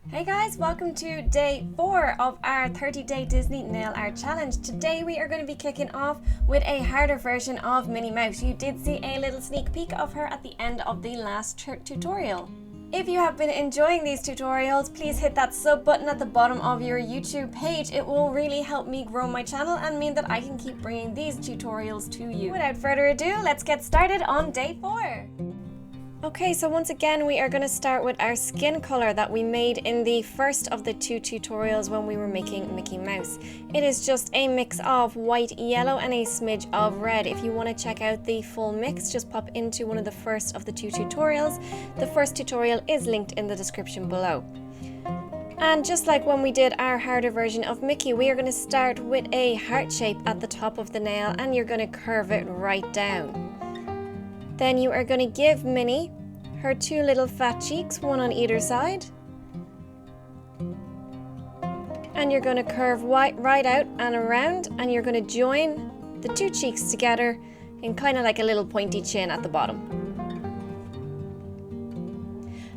Hey guys, welcome to day 4 of our 30-day Disney nail art challenge. Today we are going to be kicking off with a harder version of Minnie Mouse. You did see a little sneak peek of her at the end of the last tutorial. If you have been enjoying these tutorials, please hit that sub button at the bottom of your YouTube page. It will really help me grow my channel and mean that I can keep bringing these tutorials to you. Without further ado, let's get started on day 4. Okay, so once again we are going to start with our skin color that we made in the first of the 2 tutorials when we were making Mickey Mouse. It is just a mix of white, yellow and a smidge of red. If you want to check out the full mix, just pop into one of the first of the 2 tutorials. The first tutorial is linked in the description below. And just like when we did our harder version of Mickey, we are going to start with a heart shape at the top of the nail and you're going to curve it right down. Then you are going to give Minnie her 2 little fat cheeks, one on either side. And you're going to curve right out and around, and you're going to join the 2 cheeks together in kind of like a little pointy chin at the bottom.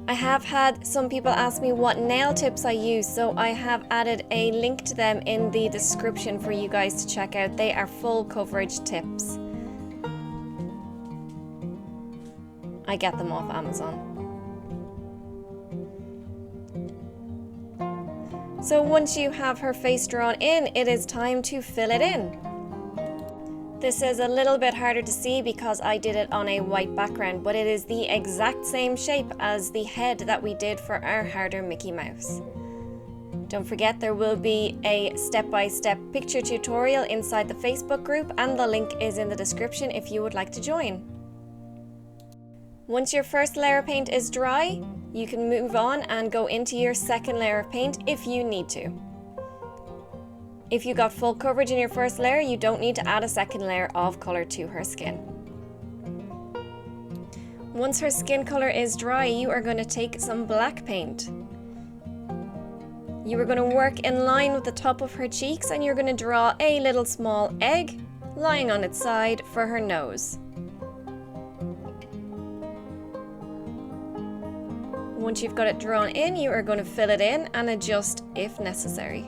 I have had some people ask me what nail tips I use, so I have added a link to them in the description for you guys to check out. They are full coverage tips. I get them off Amazon. So once you have her face drawn in, it is time to fill it in. This is a little bit harder to see because I did it on a white background, but it is the exact same shape as the head that we did for our harder Mickey Mouse. Don't forget, there will be a step-by-step picture tutorial inside the Facebook group, and the link is in the description if you would like to join. Once your first layer of paint is dry, you can move on and go into your second layer of paint if you need to. If you got full coverage in your first layer, you don't need to add a second layer of color to her skin. Once her skin color is dry, you are going to take some black paint. You are going to work in line with the top of her cheeks and you're going to draw a little small egg lying on its side for her nose. Once you've got it drawn in, you are going to fill it in and adjust if necessary.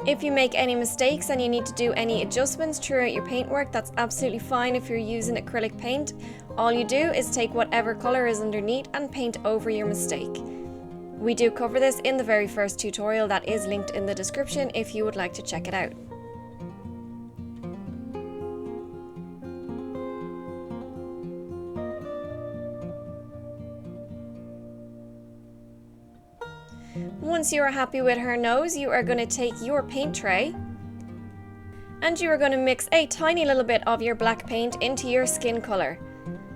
If you make any mistakes and you need to do any adjustments throughout your paintwork, that's absolutely fine if you're using acrylic paint. All you do is take whatever color is underneath and paint over your mistake. We do cover this in the very first tutorial that is linked in the description if you would like to check it out. Once you are happy with her nose, you are going to take your paint tray and you are going to mix a tiny little bit of your black paint into your skin color.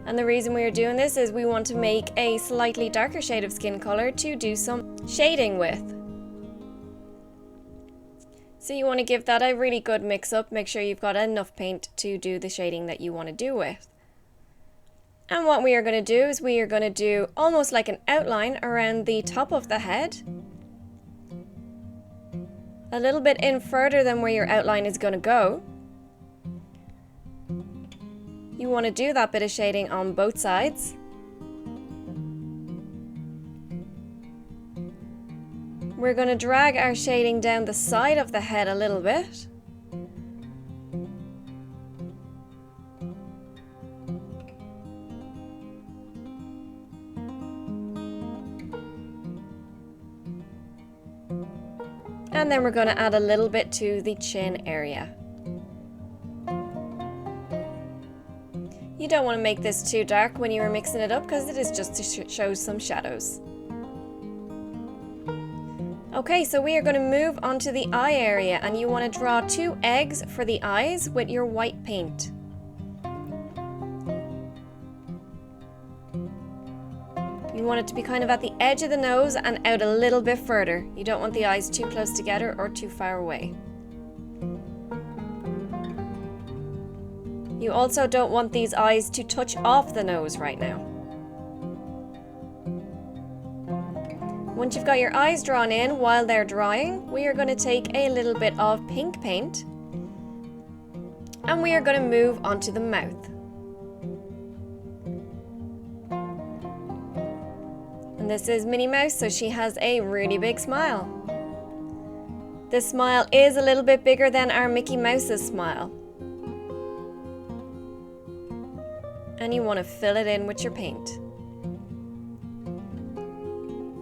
And the reason we are doing this is we want to make a slightly darker shade of skin color to do some shading with. So you want to give that a really good mix up, make sure you've got enough paint to do the shading that you want to do with. And what we are going to do is we are going to do almost like an outline around the top of the head. A little bit in further than where your outline is going to go. You want to do that bit of shading on both sides. We're going to drag our shading down the side of the head a little bit. And then we're going to add a little bit to the chin area. You don't want to make this too dark when you are mixing it up because it is just to show some shadows. Okay, so we are going to move on to the eye area and you want to draw 2 eggs for the eyes with your white paint. You want it to be kind of at the edge of the nose and out a little bit further. You don't want the eyes too close together or too far away. You also don't want these eyes to touch off the nose right now. Once you've got your eyes drawn in, while they're drying, we are going to take a little bit of pink paint and we are going to move on to the mouth. And this is Minnie Mouse, so she has a really big smile. This smile is a little bit bigger than our Mickey Mouse's smile. And you want to fill it in with your paint.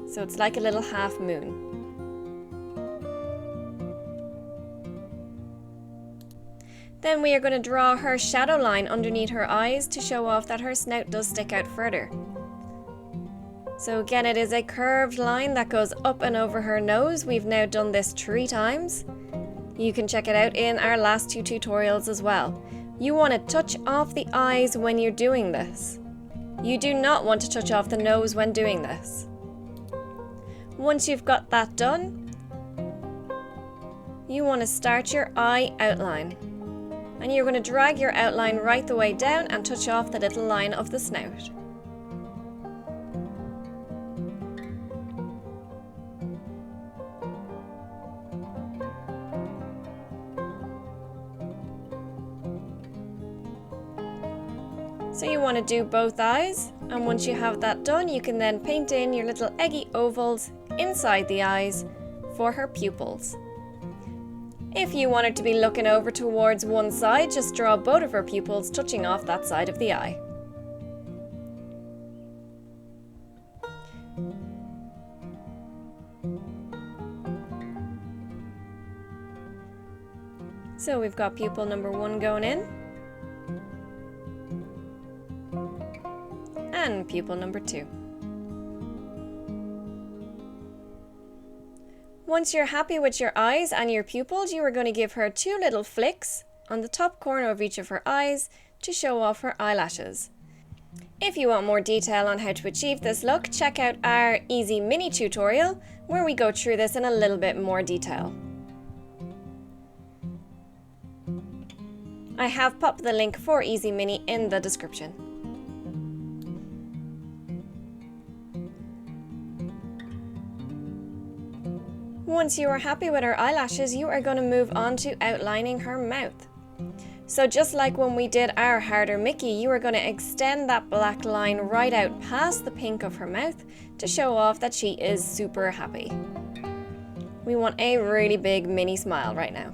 So it's like a little half moon. Then we are going to draw her shadow line underneath her eyes to show off that her snout does stick out further. So again, it is a curved line that goes up and over her nose. We've now done this 3 times. You can check it out in our last 2 tutorials as well. You want to touch off the eyes when you're doing this. You do not want to touch off the nose when doing this. Once you've got that done, you want to start your eye outline. And you're going to drag your outline right the way down and touch off the little line of the snout. So you want to do both eyes, and once you have that done, you can then paint in your little eggy ovals inside the eyes for her pupils. If you want her to be looking over towards one side, just draw both of her pupils touching off that side of the eye. So we've got pupil number 1 going in. And pupil number 2. Once you're happy with your eyes and your pupils, you are going to give her 2 little flicks on the top corner of each of her eyes to show off her eyelashes. If you want more detail on how to achieve this look, check out our Easy Minnie tutorial where we go through this in a little bit more detail. I have popped the link for Easy Minnie in the description. Once you are happy with her eyelashes, you are going to move on to outlining her mouth. So just like when we did our harder Mickey, you are going to extend that black line right out past the pink of her mouth to show off that she is super happy. We want a really big Minnie smile right now.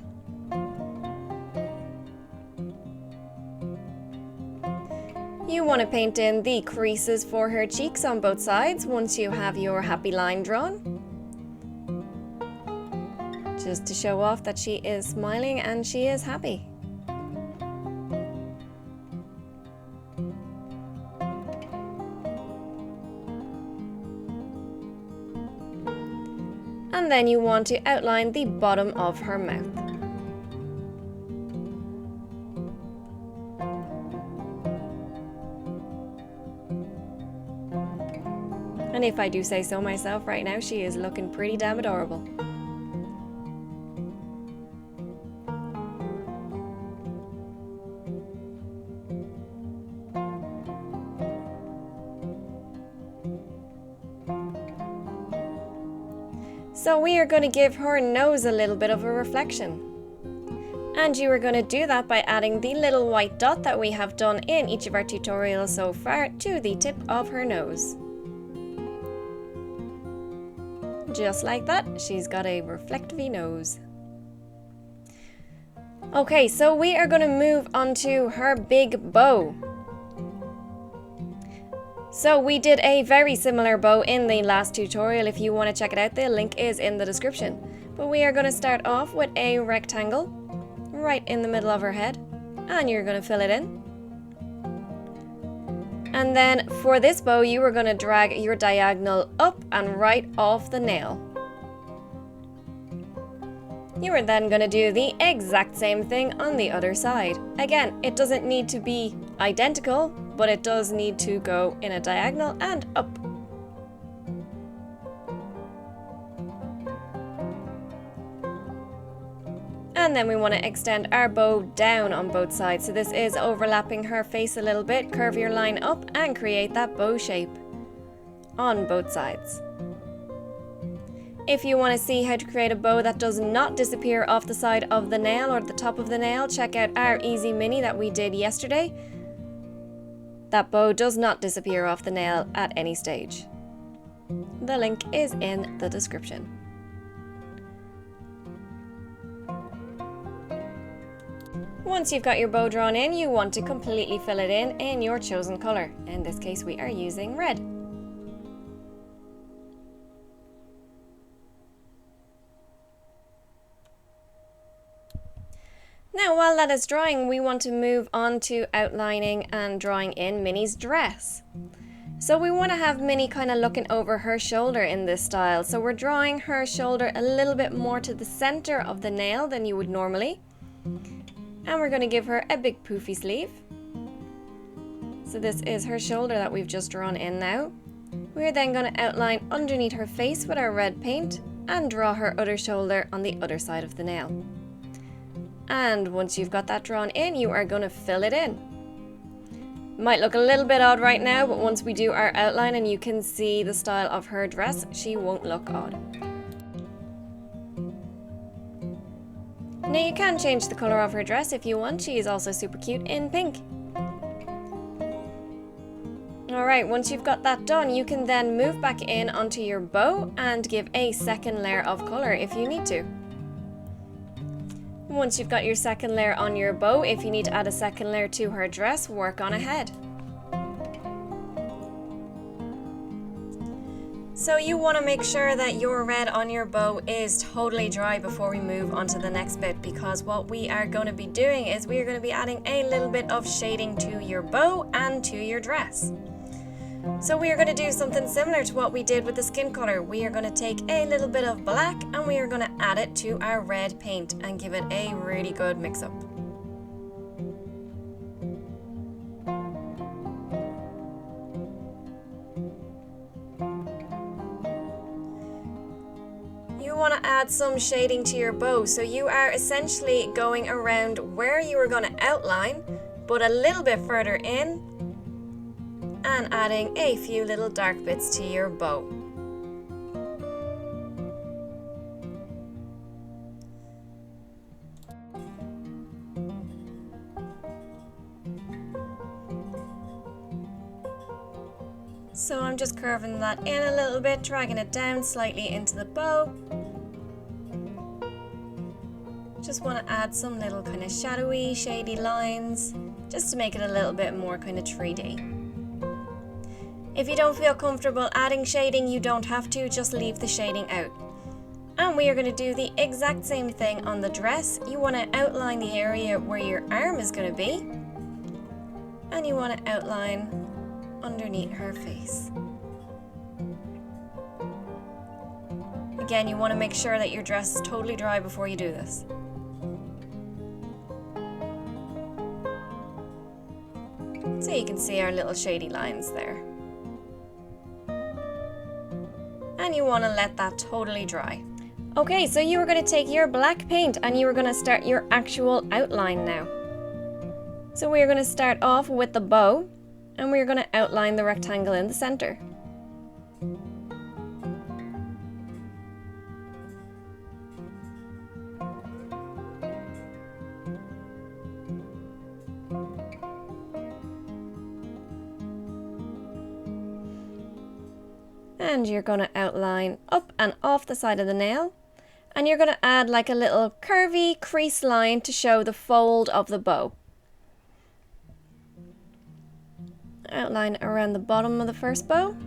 You want to paint in the creases for her cheeks on both sides once you have your happy line drawn. Just to show off that she is smiling and she is happy. And then you want to outline the bottom of her mouth. And if I do say so myself, right now she is looking pretty damn adorable. So we are going to give her nose a little bit of a reflection. And you are going to do that by adding the little white dot that we have done in each of our tutorials so far to the tip of her nose. Just like that, she's got a reflective nose. Okay, so we are going to move on to her big bow. So we did a very similar bow in the last tutorial. If you want to check it out, the link is in the description. But we are going to start off with a rectangle right in the middle of her head, and you're going to fill it in. And then for this bow, you are going to drag your diagonal up and right off the nail. You are then going to do the exact same thing on the other side. Again, it doesn't need to be identical, but it does need to go in a diagonal and up. And then we want to extend our bow down on both sides. So this is overlapping her face a little bit. Curve your line up and create that bow shape on both sides. If you want to see how to create a bow that does not disappear off the side of the nail or the top of the nail, check out our Easy Minnie that we did yesterday. That bow does not disappear off the nail at any stage. The link is in the description. Once you've got your bow drawn in, you want to completely fill it in your chosen colour. In this case, we are using red. Now, while that is drying, we want to move on to outlining and drawing in Minnie's dress. So we want to have Minnie kind of looking over her shoulder in this style. So we're drawing her shoulder a little bit more to the center of the nail than you would normally. And we're going to give her a big poofy sleeve. So this is her shoulder that we've just drawn in now. We're then going to outline underneath her face with our red paint and draw her other shoulder on the other side of the nail. And once you've got that drawn in, you are going to fill it in. Might look a little bit odd right now, but once we do our outline and you can see the style of her dress, she won't look odd. Now you can change the colour of her dress if you want. She is also super cute in pink. Alright, once you've got that done, you can then move back in onto your bow and give a second layer of colour if you need to. Once you've got your second layer on your bow, if you need to add a second layer to her dress, work on ahead. So you want to make sure that your red on your bow is totally dry before we move on to the next bit, because what we are going to be doing is we are going to be adding a little bit of shading to your bow and to your dress. So we are going to do something similar to what we did with the skin color. We are going to take a little bit of black and we are going to add it to our red paint and give it a really good mix up. You want to add some shading to your bow, so you are essentially going around where you are going to outline, but a little bit further in, and adding a few little dark bits to your bow. So I'm just curving that in a little bit, dragging it down slightly into the bow. Just want to add some little kind of shadowy, shady lines, just to make it a little bit more kind of 3D. If you don't feel comfortable adding shading, you don't have to, just leave the shading out. And we are going to do the exact same thing on the dress. You want to outline the area where your arm is going to be, and you want to outline underneath her face. Again, you want to make sure that your dress is totally dry before you do this. So you can see our little shady lines there. And you want to let that totally dry. Okay, so you are going to take your black paint and you are going to start your actual outline now. So we are going to start off with the bow and we are going to outline the rectangle in the center. And you're going to outline up and off the side of the nail, and you're going to add like a little curvy crease line to show the fold of the bow. Outline around the bottom of the first bow,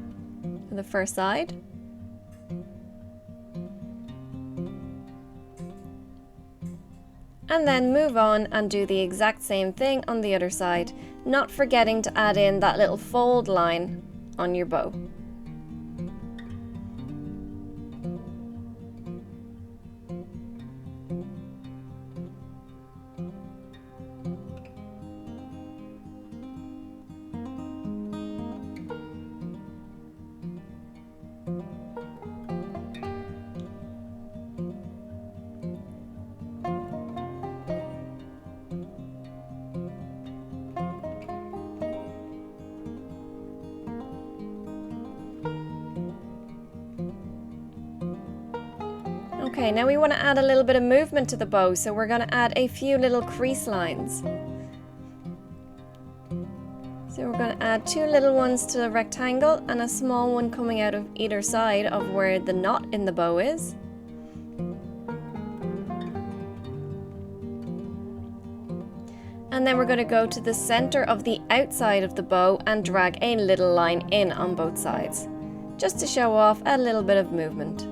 the first side. And then move on and do the exact same thing on the other side, not forgetting to add in that little fold line on your bow. Okay, now we want to add a little bit of movement to the bow, so we're going to add a few little crease lines. So So we're going to add 2 little ones to the rectangle and a small one coming out of either side of where the knot in the bow is. And then we're going to go to the center of the outside of the bow and drag a little line in on both sides, just to show off a little bit of movement.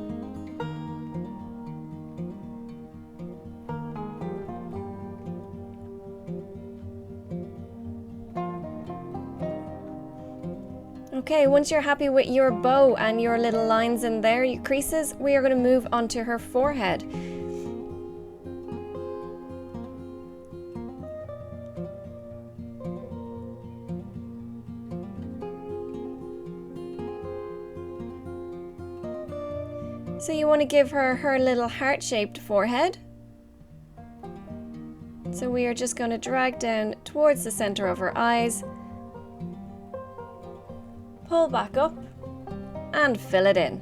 Okay, once you're happy with your bow and your little lines in there, your creases, we are going to move on to her forehead. So you want to give her her little heart-shaped forehead. So we are just going to drag down towards the center of her eyes, pull back up and fill it in.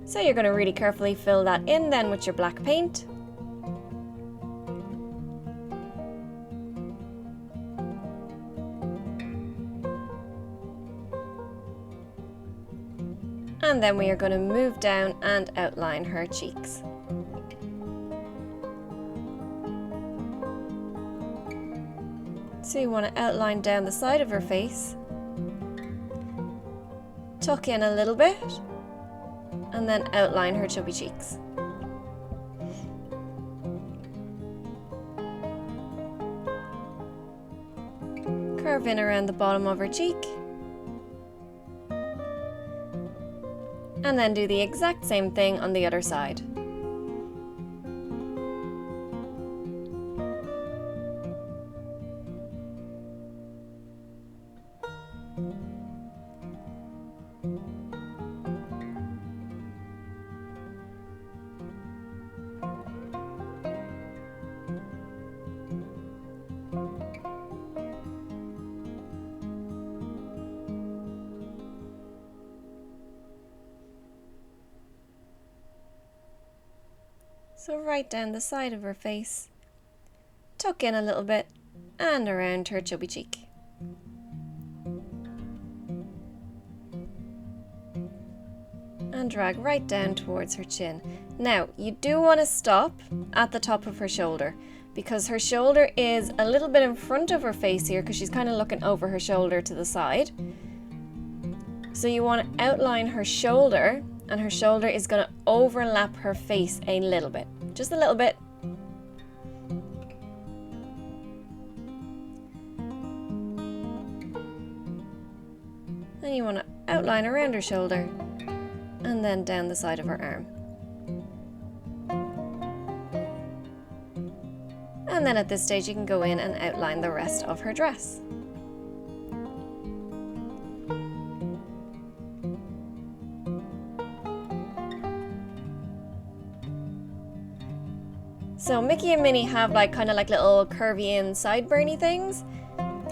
So you're going to really carefully fill that in then with your black paint. And then we are going to move down and outline her cheeks. So you want to outline down the side of her face, tuck in a little bit, and then outline her chubby cheeks. Curve in around the bottom of her cheek. And then do the exact same thing on the other side. So right down the side of her face, tuck in a little bit and around her chubby cheek. And drag right down towards her chin. Now, you do want to stop at the top of her shoulder because her shoulder is a little bit in front of her face here because she's kind of looking over her shoulder to the side. So you want to outline her shoulder, and her shoulder is going to overlap her face a little bit, just a little bit. Then you want to outline around her shoulder and then down the side of her arm. And then at this stage you can go in and outline the rest of her dress. So Mickey and Minnie have kind of little curvy in sideburny things.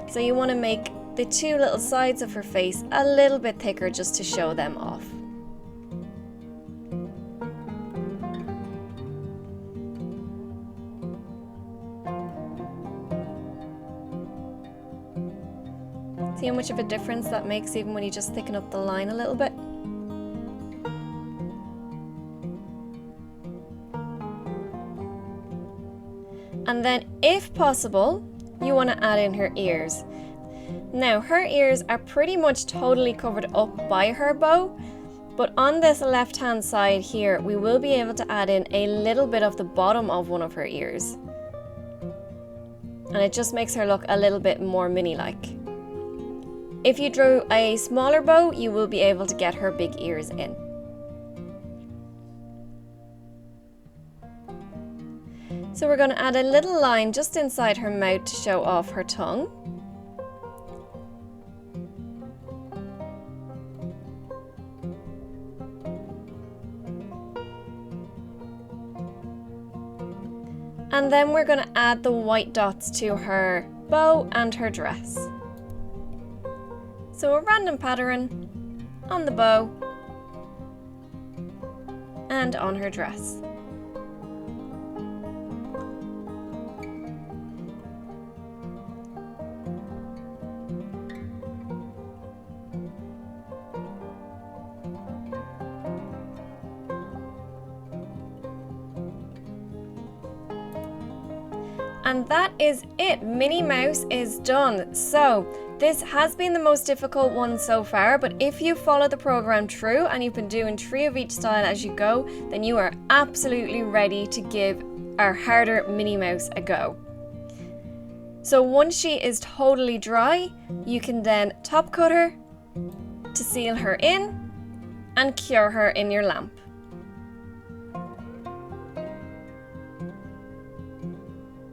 So you want to make the 2 little sides of her face a little bit thicker just to show them off. See how much of a difference that makes even when you just thicken up the line a little bit? And then, if possible, you want to add in her ears. Now, her ears are pretty much totally covered up by her bow, but on this left-hand side here, we will be able to add in a little bit of the bottom of one of her ears. And it just makes her look a little bit more Minnie-like. If you drew a smaller bow, you will be able to get her big ears in. So we're going to add a little line just inside her mouth to show off her tongue. And then we're going to add the white dots to her bow and her dress. So a random pattern on the bow and on her dress. And that is it. Minnie Mouse is done. So this has been the most difficult one so far, but if you follow the program through and you've been doing 3 of each style as you go, then you are absolutely ready to give our harder Minnie Mouse a go. So once she is totally dry, you can then top coat her to seal her in and cure her in your lamp.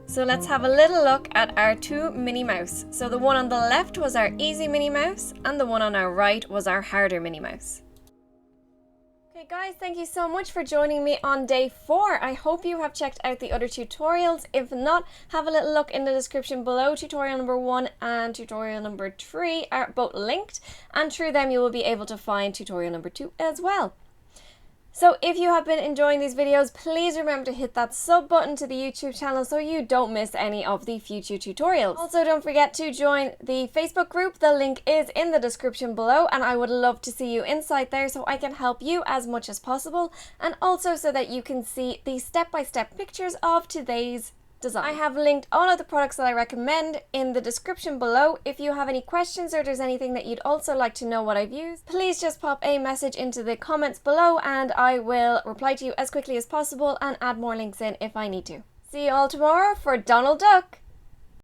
So let's have a little look at our 2 Minnie Mouse. So the one on the left was our easy Minnie Mouse and the one on our right was our harder Minnie Mouse. Okay guys, thank you so much for joining me on day 4. I hope you have checked out the other tutorials. If not, have a little look in the description below. Tutorial number 1 and tutorial number 3 are both linked, and through them you will be able to find tutorial number 2 as well. So if you have been enjoying these videos, please remember to hit that sub button to the YouTube channel so you don't miss any of the future tutorials. Also, don't forget to join the Facebook group. The link is in the description below, and I would love to see you inside there so I can help you as much as possible, and also so that you can see the step-by-step pictures of today's design. I have linked all of the products that I recommend in the description below. If you have any questions or there's anything that you'd also like to know what I've used, please just pop a message into the comments below and I will reply to you as quickly as possible and add more links in if I need to. See you all tomorrow for Donald Duck!